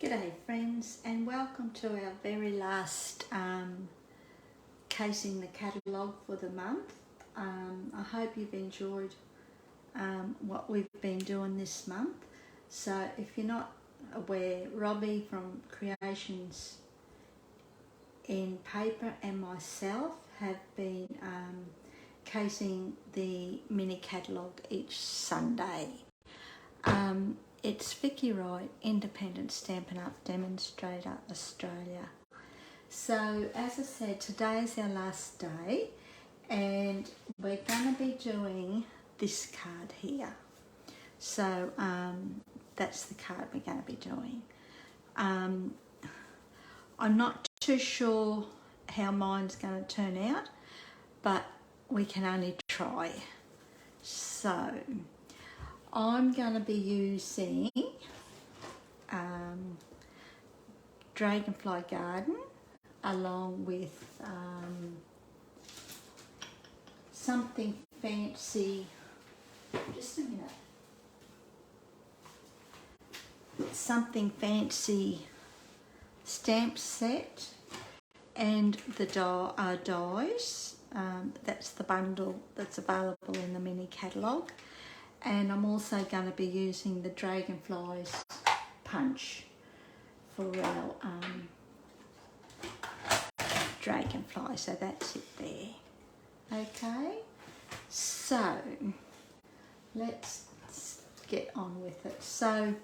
G'day friends, and welcome to our very last casing the catalogue for the month. I hope you've enjoyed what we've been doing this month. So if you're not aware, Robbie from Creations in Paper and myself have been casing the mini catalogue each Sunday. It's vickywright, Independent Stampin' Up Demonstrator, Australia. So as I said, today is our last day and we're going to be doing this card here. So that's the card we're going to be doing. I'm not too sure how mine's going to turn out, but we can only try. So I'm going to be using Dragonfly Garden along with something fancy, just a minute, something fancy stamp set and the dies. That's the bundle that's available in the mini catalogue. And I'm also going to be using the Dragonfly's punch for our Dragonfly. So that's it there. Okay, so let's get on with it. So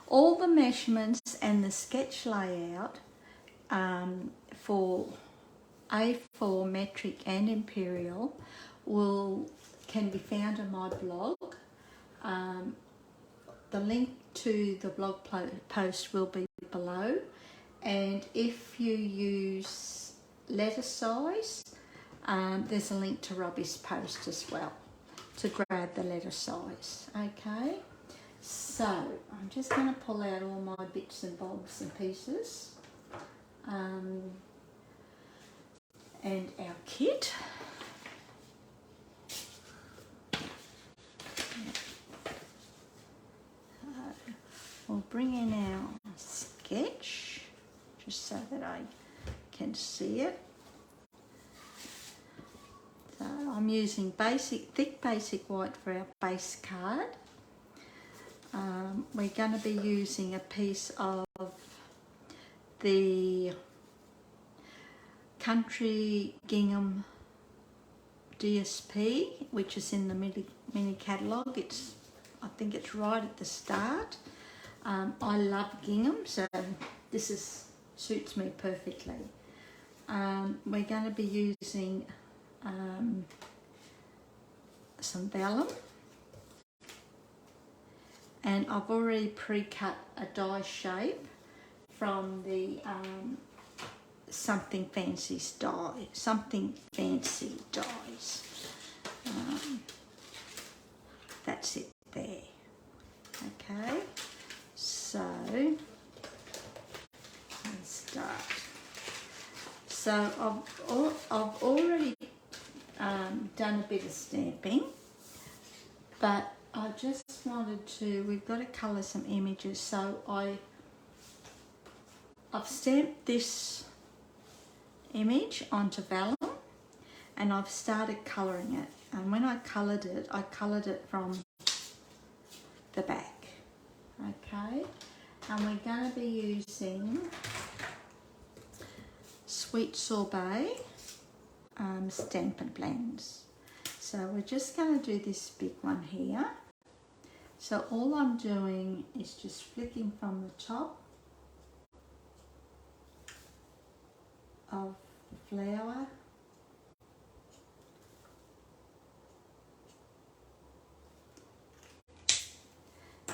all the measurements and the sketch layout for A4 metric and imperial can be found on my blog. The link to the blog post will be below, and if you use letter size, there's a link to Robbie's post as well to grab the letter size. Okay, so I'm just going to pull out all my bits and bobs and pieces and our kit. We'll bring in our sketch just so that I can see it. So I'm using thick basic white for our base card. We're going to be using a piece of the Country Gingham DSP, which is in the mini catalogue. I think it's right at the start. I love gingham, so this suits me perfectly. We're going to be using some vellum, and I've already pre-cut a die shape from the something fancy dies. That's it there. Okay. So let's start. So I've already done a bit of stamping, but I just wanted to. We've got to colour some images. So I've stamped this image onto vellum, and I've started colouring it. And when I coloured it from the back. Okay, and we're going to be using Sweet Sorbet Stampin' blends. So we're just going to do this big one here. So all I'm doing is just flicking from the top of the flower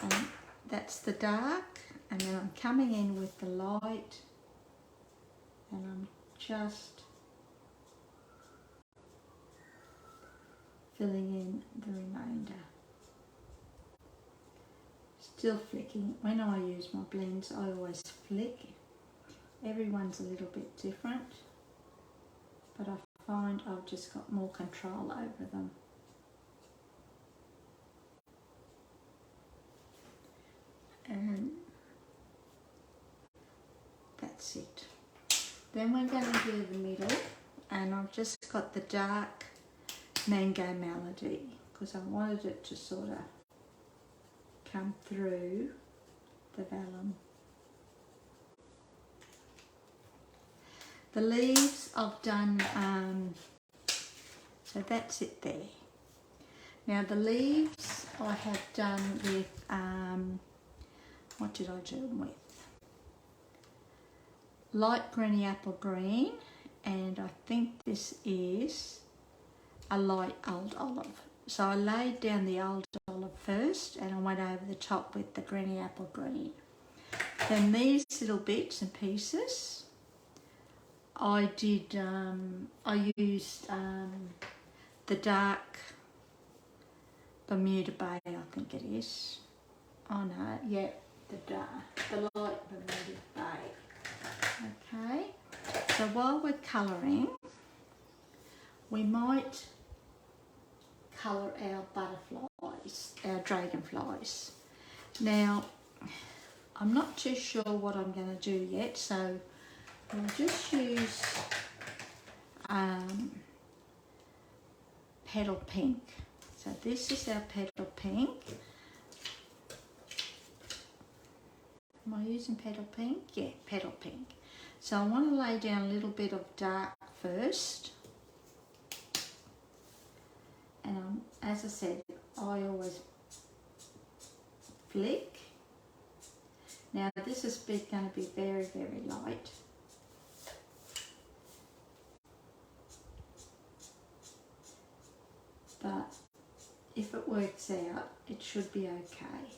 and that's the dark, and then I'm coming in with the light and I'm just filling in the remainder. Still flicking. When I use my blends, I always flick. Everyone's a little bit different, but I find I've just got more control over them. And that's it. Then we're going to do the middle, and I've just got the dark Mango Melody because I wanted it to sort of come through the vellum. The leaves I've done, so that's it there. Now the leaves I have done with, what did I do them with? Light greeny apple green, and I think this is a light old olive. So I laid down the old olive first and I went over the top with the greeny apple green. Then these little bits and pieces, I did, I used the dark Bermuda Bay, I think it is. Oh no, yeah, the light Bermuda Bay. Okay, so while we're colouring, we might colour our butterflies, our dragonflies. Now, I'm not too sure what I'm going to do yet, so we'll just use petal pink. So this is our petal pink. Am I using petal pink? Yeah, petal pink. So I want to lay down a little bit of dark first. And as I said, I always flick. Now this is going to be very, very light. But if it works out, it should be okay.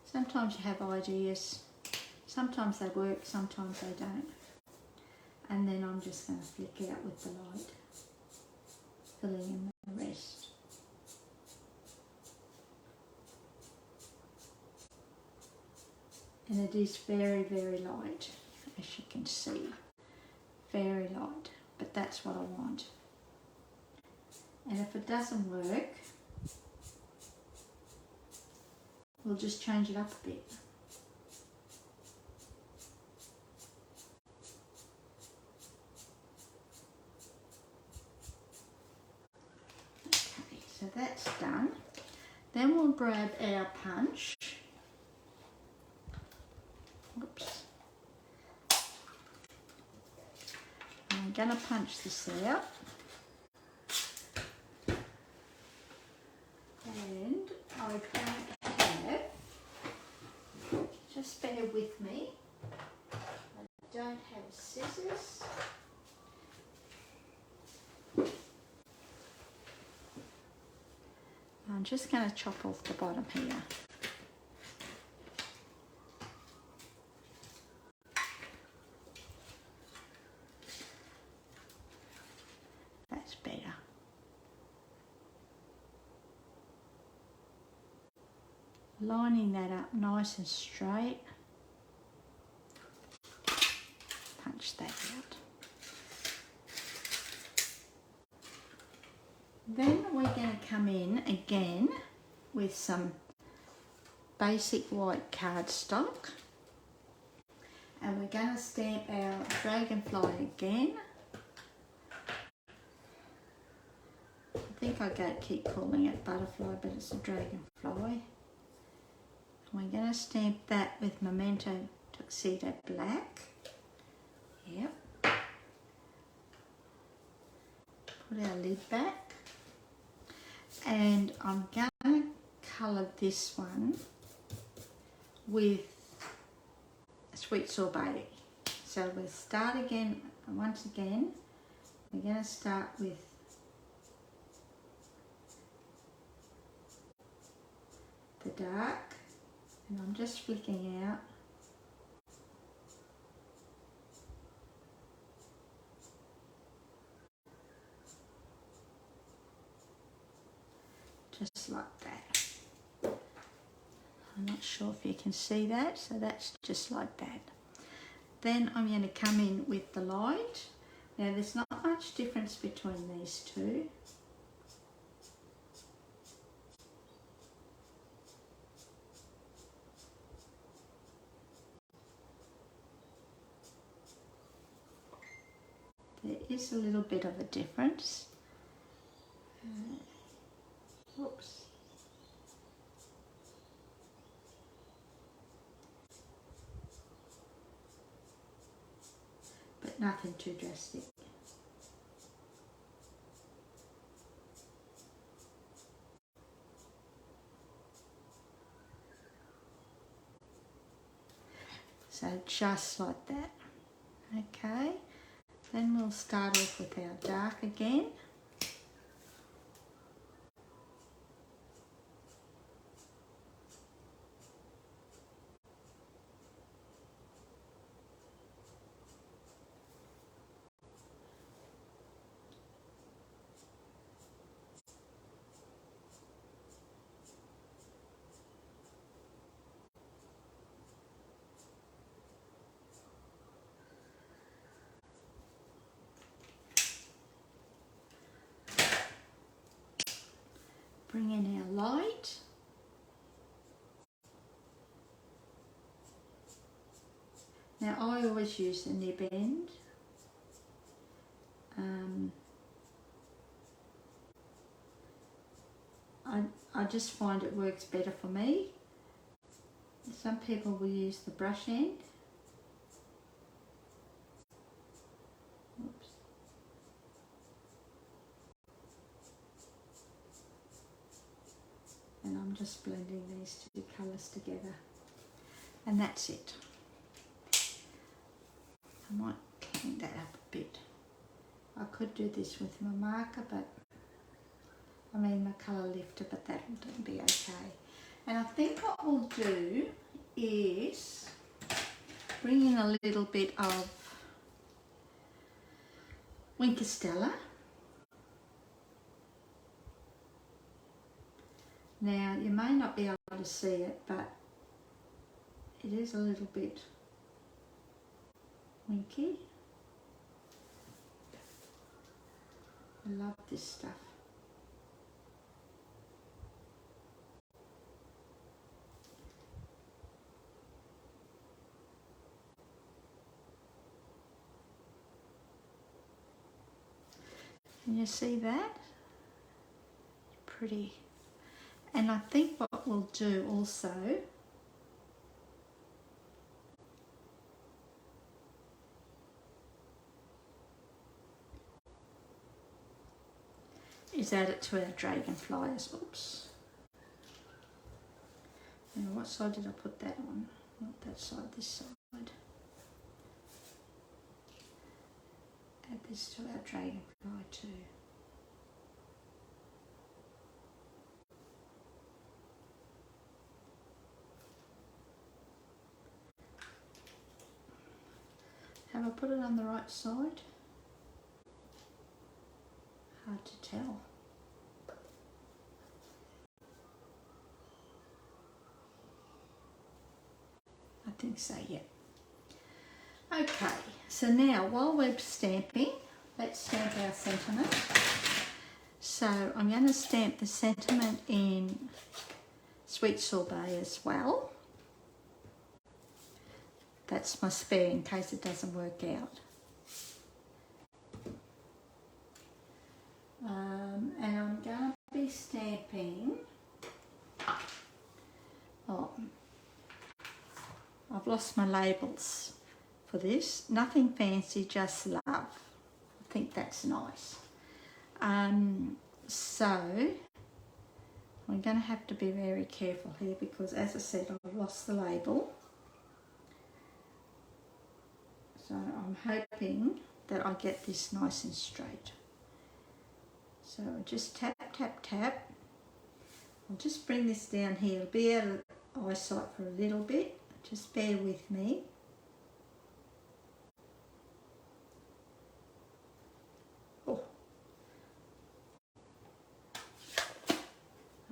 Sometimes you have ideas, sometimes they work, sometimes they don't. And then I'm just going to flick out with the light, filling in the rest. And it is very, very light, as you can see. Very light, but that's what I want. And if it doesn't work, we'll just change it up a bit. Okay, so that's done. Then we'll grab our punch. Oops. I'm going to punch this out. And I don't have, just bear with me, I don't have scissors. I'm just going to chop off the bottom here. That's better. Lining that up nice and straight. Punch that out. Then we're going to come in again with some basic white cardstock. And we're going to stamp our dragonfly again. I think I keep calling it butterfly, but it's a dragonfly. We're going to stamp that with Memento Tuxedo Black. Yep. Put our lid back. And I'm going to colour this one with Sweet Sorbet. So we'll start again, once again, we're going to start with the dark. And I'm just flicking out. Just like that. I'm not sure if you can see that, so that's just like that. Then I'm going to come in with the light. Now there's not much difference between these two. is a little bit of a difference. Oops. But nothing too drastic. So just like that. Okay, then we'll start off with our dark again. Bring in our light. Now I always use the nib end. I just find it works better for me. Some people will use the brush end. Oops. And I'm just blending these two colours together. And that's it. I might clean that up a bit. I could do this with my marker, but I mean my colour lifter, but that will be okay. And I think what we'll do is bring in a little bit of Stella. Now you may not be able to see it, but it is a little bit winky. I love this stuff. Can you see that? Pretty. And I think what we'll do also is add it to our Dragonfly as well. Oops. Now what side did I put that on? Not that side, this side. Add this to our Dragonfly too. Have I put it on the right side? Hard to tell. I think so, yeah. Okay, so now while we're stamping, let's stamp our sentiment. So I'm going to stamp the sentiment in Sweet Sorbet as well. That's my spare in case it doesn't work out. And I'm going to be stamping, I've lost my labels for this. Nothing fancy, just love. I think that's nice. So I'm going to have to be very careful here because, as I said, I've lost the label. So I'm hoping that I get this nice and straight. So just tap, tap, tap. I'll just bring this down here. It'll be out of eyesight for a little bit. Just bear with me. Oh.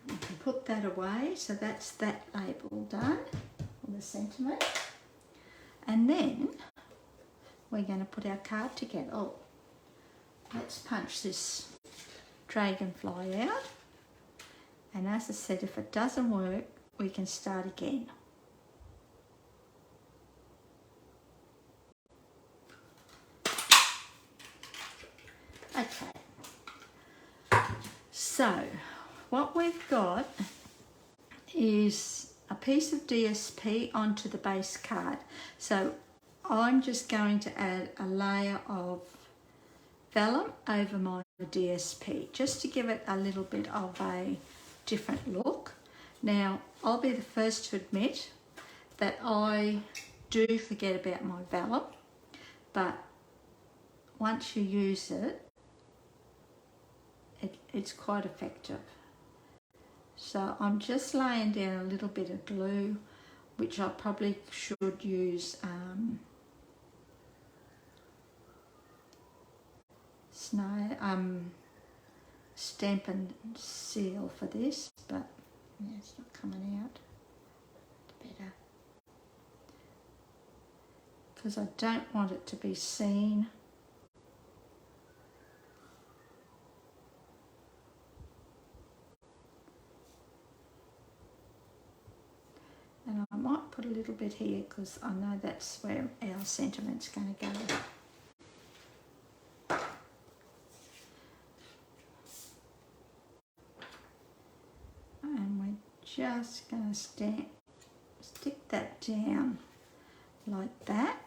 I can put that away. So that's that label done on the sentiment. And then we're going to put our card together. Oh, let's punch this Dragonfly out. And as I said, if it doesn't work, we can start again. Okay, so what we've got is a piece of DSP onto the base card. So I'm just going to add a layer of vellum over my DSP just to give it a little bit of a different look. Now, I'll be the first to admit that I do forget about my vellum, but once you use it, it's quite effective. So I'm just laying down a little bit of glue, which I probably should use Stampin seal for this, but yeah, it's not coming out. It's better because I don't want it to be seen. And I might put a little bit here because I know that's where our sentiment's going to go. And we're just going to stick that down like that.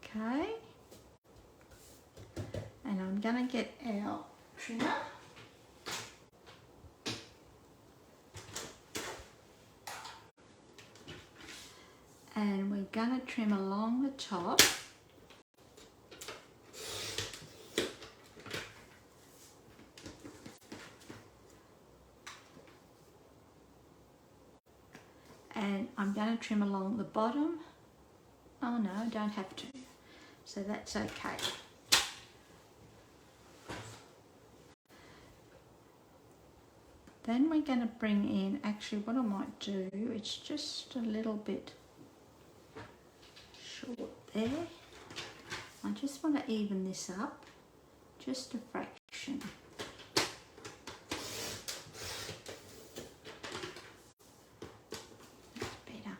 Okay. And I'm going to get our trimmer. And we're going to trim along the top. And I'm going to trim along the bottom. Oh no, I don't have to. So that's okay. Then we're going to bring in, actually what I might do, it's just a little bit short there. I just want to even this up, just a fraction. That's better.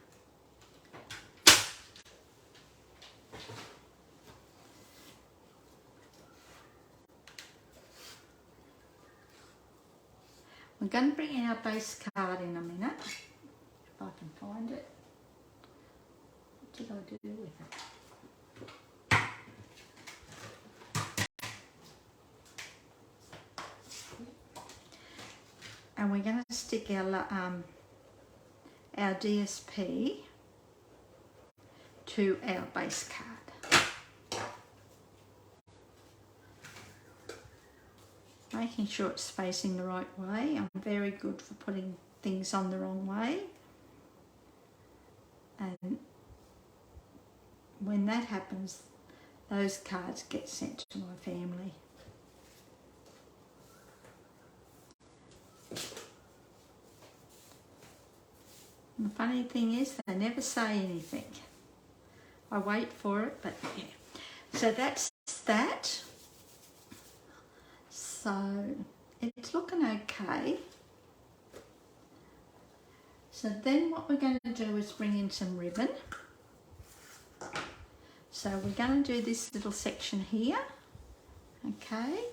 We're going to bring in our base card in a minute, if I can find it. What did I do with it? And we're going to stick our DSP to our base card. Making sure it's facing the right way. I'm very good for putting things on the wrong way. And when that happens, those cards get sent to my family. And the funny thing is, they never say anything. I wait for it, but yeah. So that's that. So it's looking okay. So then what we're going to do is bring in some ribbon. So we're going to do this little section here. Okay.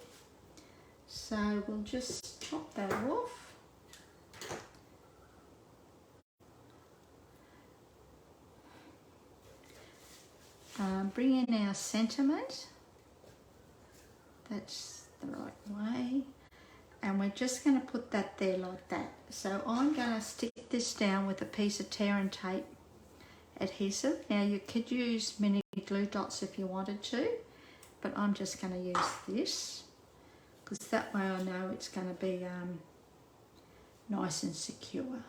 So we'll just chop that off. Bring in our sentiment. That's the right way. And we're just going to put that there like that. So I'm going to stick this down with a piece of tear and tape adhesive. Now you could use mini glue dots if you wanted to, but I'm just going to use this because that way I know it's going to be nice and secure.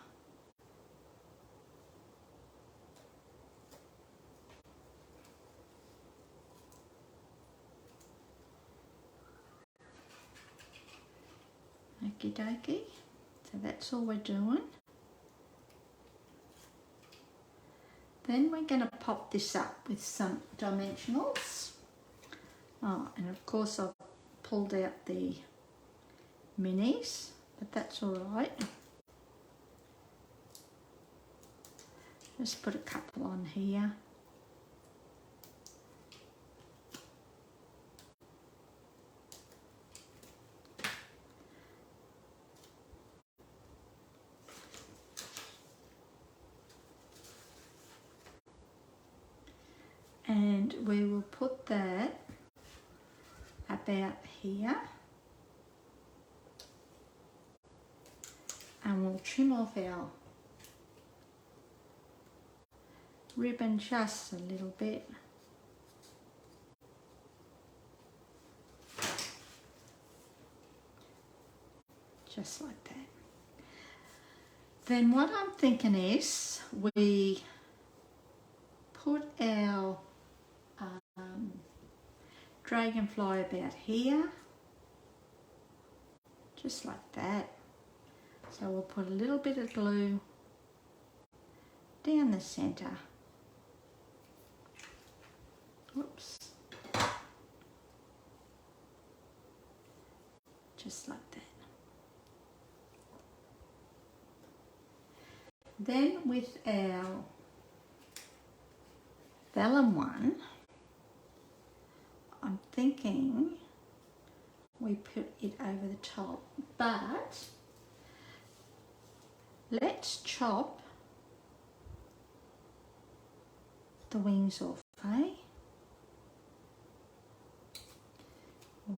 Okie dokie, so that's all we're doing. Then we're going to pop this up with some dimensionals. Oh, and of course I've pulled out the minis, but that's all right. Just put a couple on here. and we will put that about here, and we'll trim off our ribbon just a little bit. Just like that. Then what I'm thinking is we put our dragonfly about here, just like that. So we'll put a little bit of glue down the centre. Whoops. Just like that. Then with our vellum one, I'm thinking we put it over the top, but let's chop the wings off, eh?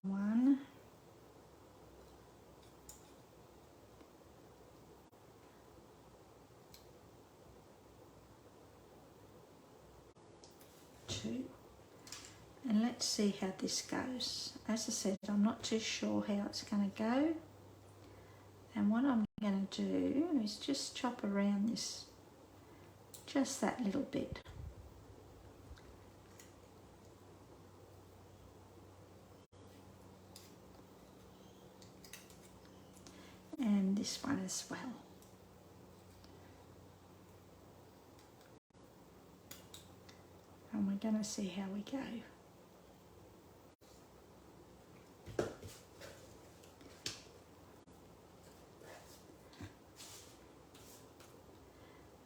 1, 2, and let's see how this goes. As I said, I'm not too sure how it's going to go, and what I'm going to do is just chop around this, just that little bit. And this one as well. And we're going to see how we go.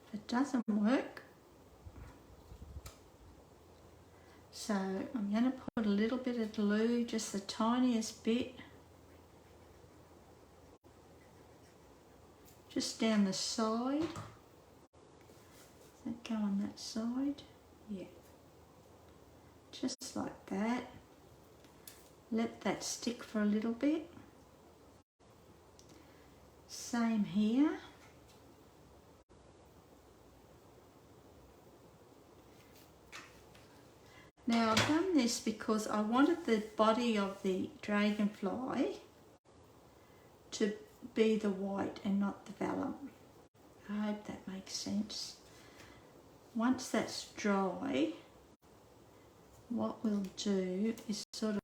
If it doesn't work, so I'm going to put a little bit of glue, just the tiniest bit, just down the side. Does that go on that side? Yeah. Just like that. Let that stick for a little bit. Same here. Now I've done this because I wanted the body of the dragonfly to be the white and not the vellum. I hope that makes sense. Once that's dry, what we'll do is sort of...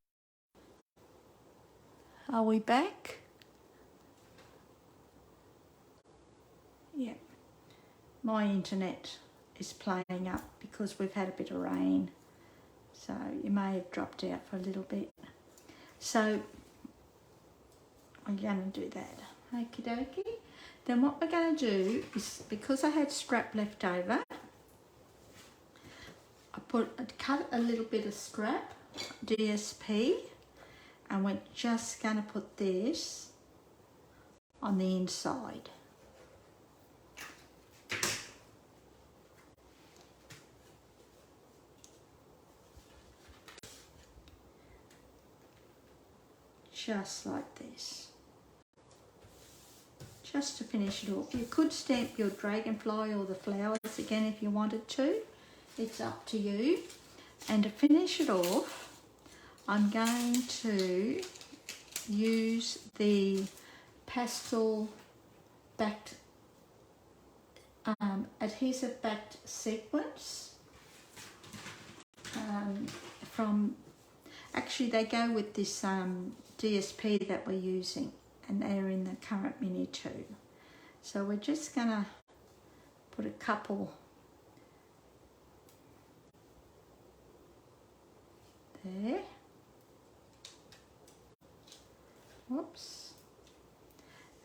Are we back? Yeah. My internet is playing up because we've had a bit of rain. So you may have dropped out for a little bit. So I'm going to do that. Okie dokie. Then what we're going to do is, because I had scrap left over, I cut a little bit of scrap, DSP, and we're just going to put this on the inside. Just like this. Just to finish it off. You could stamp your dragonfly or the flowers again if you wanted to. It's up to you. And to finish it off, I'm going to use the pastel backed adhesive backed sequins from, actually they go with this DSP that we're using, and they're in the current mini too. So we're just gonna put a couple there. Whoops.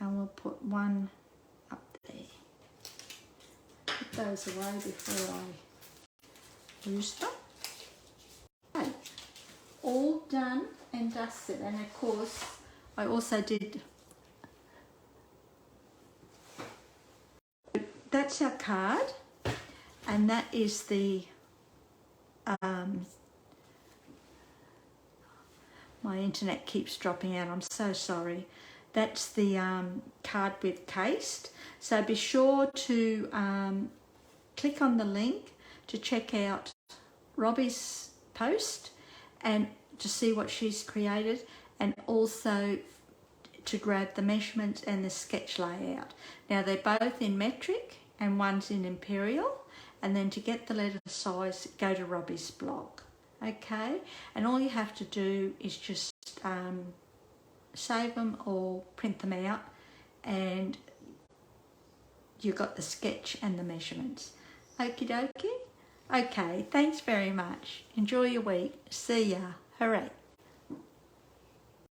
And we'll put one up there. Put those away before I lose them. Okay. All done and dusted, and of course I also did, that's our card, and that is the My internet keeps dropping out. I'm so sorry. That's the card with cased. So be sure to click on the link to check out Robbie's post and to see what she's created, and also to grab the measurements and the sketch layout. Now they're both in metric and one's in imperial, and then to get the letter size, go to Robbie's blog. Okay, and all you have to do is just save them or print them out, and you've got the sketch and the measurements. Okie dokie. Okay, thanks very much. Enjoy your week. See ya. Hooray.